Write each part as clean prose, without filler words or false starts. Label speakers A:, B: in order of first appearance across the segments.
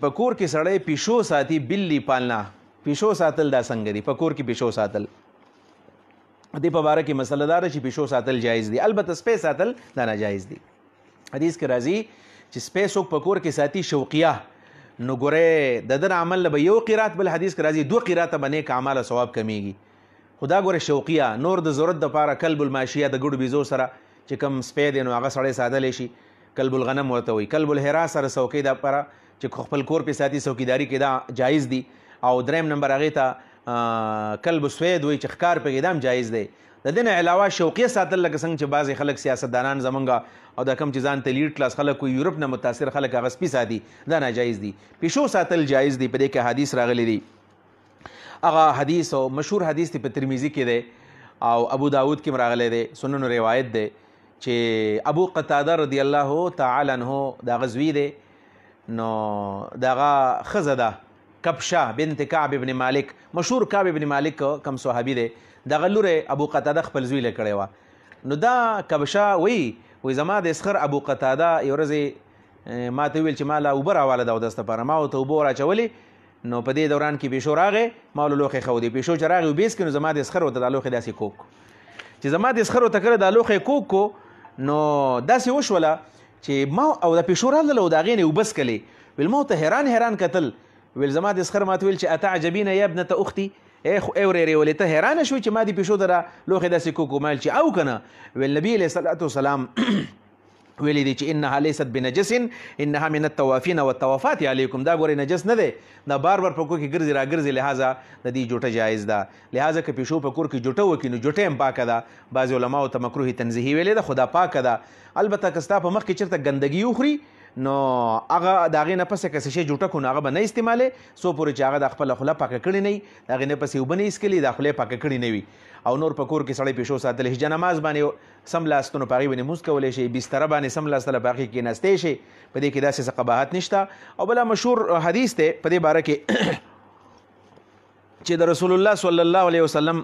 A: په کور کې سړی پیشو ساتي بلی پالنا پیشو ساتل دا څنګه دي په کور کې پیشو ساتل دې په باره کې مسله دار چې پیشو ساتل جایز دي البته سپی ساتل دا ناجایز دي حدیث کې راځي چې سپی څوک په کور کې ساتي شوقیه نو ګورې د ده عمل به یو قرات بل حدیث کې راځي 2 قراته به نیک اعماله ثواب کمیږي خدا ګوره شوقیه نور د ضرورت دپاره کلب الماشیه د ګډو بیزو سره چې کوم سپی دی نو هغه سړی ساتلی شي کلب الغنم ورته وایي کلب الحرا سره څوکۍ دپاره چې خپل کور پې ساتي څوکیداري کې دا جایز دي او دریم نمبر هغې ته کلب سوید وایي چې ښکار پکې دا هم جایز دی د دې نه علاوه شوقیه ساتل لکه څنګه چې بعضې خلک سیاستدانان زمونږ او دا کم چې ځان ته لیډ کلاس خلک وي یورپ نه متاثر خلک هغه سپي ساتي دا ناجایز دي پیشو ساتل جایز دي په دې کې حدیث راغلی دي هغه حدیث او مشهور حدیث دی په ترمیزي کې دی او ابو داود کې راغلی دی سنن روایت دی چې ابو قتاده رضی الله تعالی عنه دا غزوی دی نو دغه ښځه ده کبشه بنت کعب ابن مالک مشهور کعب ابن مالک کم صحابي دی دغه لوره ابو قتاده خپل زوی له کړی وه نو دا کبشه وی زما د اسخر ابو قتاده یو ورځې ما ته وویل چې ما له اوبه راواله ده اودس دپاره ما ورته اوبه وراچولې نو په دې دوران کې پیشو راغی ما له لوښی ښودې پیشو چې راغی وبیس کړي نو زما د اسخر ورته دا لوښی داسې کوک چې زما د اسخر ورته کړی دا لوښی کوک کو نو داسې وشوله چې ما او د پیشو راغله او د هغې نه اوبه څکلې ویل ما ورته حیران کتل ویل زما د اسخر ما ته ویل چې اتعجبینه یا ابنة اختي ای ورېرې ولې ته حیرانه شوې چې ما د پیشو دره لوښی داسې کوکو ما ویل چې او که نه ویل نبي علیه الصلاة وسلام ویلی دی چې انها لیست بنجس انها من الطوافین والطوافات علیکم دا ګورې نجس نه دی دا بار په کور کې ګرځي را ګرځي لہذا د دې جوټه جایز ده لہذا که پیشو په کور کې جوټه وکړي نو جوټه هم پاکه ده بعضې علماو ته مکروه تنزیهي ویلې ده خو دا پاکه ده البته که ستا په مخ کې چېرته ګندګي وخوري نو هغه د هغې نه پسې که څه شی جوټه کړو نو هغه به نه استعمالې څو پورې چې هغه د خپله خوله پاکه کړې نه وي د هغې نه پسې اوبه نه ایسکلي د خولې پاکه کړې نه وي او نور په کور کې سړی پیشو ساتلی شي جنماز باندې سملاستو نو په هغې باندې مونځ کولی شي بستره باندې سملاستله په هغې کېناستی شي په دې کې داسې څه قباحت نشته او بله مشهور حدیث دی په دې باره کې چې د رسول الله صلی الله علیه وسلم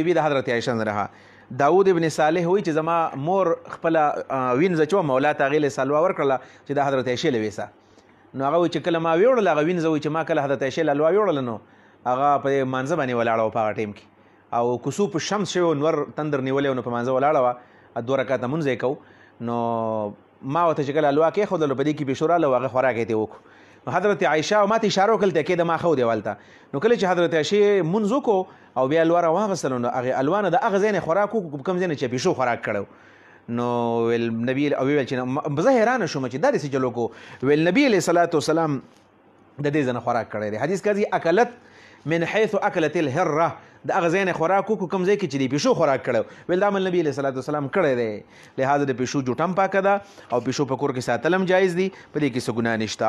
A: بیبي د حضرت عایشه نه رها داود ابن صالح وایي چې زما مور خپله وینځه چې وه مولا ته هغې له سلوا ورکړله چې د حضرت عایشې له ویسه نو هغه وایي چې کله ما ویوړله هغه وینځه وایي چې ما کله حضرت عایشې له حلوا ویوړله نو هغه په مانځه باندې ولاړه وه په هغه ټایم کې او کسوف شمس شوی و نور تندر نیولی و نو په مانځه ولاړه وه 2 رکعته مونځ یې کوو نو ما ورته چې کله حلوا کېښودلو په دې کې پیشو راغله هغه خوراک یې ترې وکړو نو حضرت عایشه ما ته اشاره وکړل ته کېده ما ښه دی والته نو کله چې حضرت عایشې مونځ وکړو او بیا حلوا راواغېستلو نو هغې حلوا نه د هغه ځای نه خوراک وکړو کوم ځای نه چې پیشو خوراک کړی نو ویل نبي ویل چې زه حیرانه شوم چې دا داسې چلو کو ویل نبي علیه صلات وسلام د دې ځای نه خوراک کړی دی حدیث کې راځي اکلت من حيث اکلت الهره د هغه ځای نه خوراک وکړو کوم ځای کې چې د پیشو خوراک کړی ویل دا عمل نبي علیه صلات وسلام کړی دی لہذا د پیشو جوټه هم پاکه ده او پیشو په کور کې ساتل هم جایز دي په دې کې څه ګناه نشته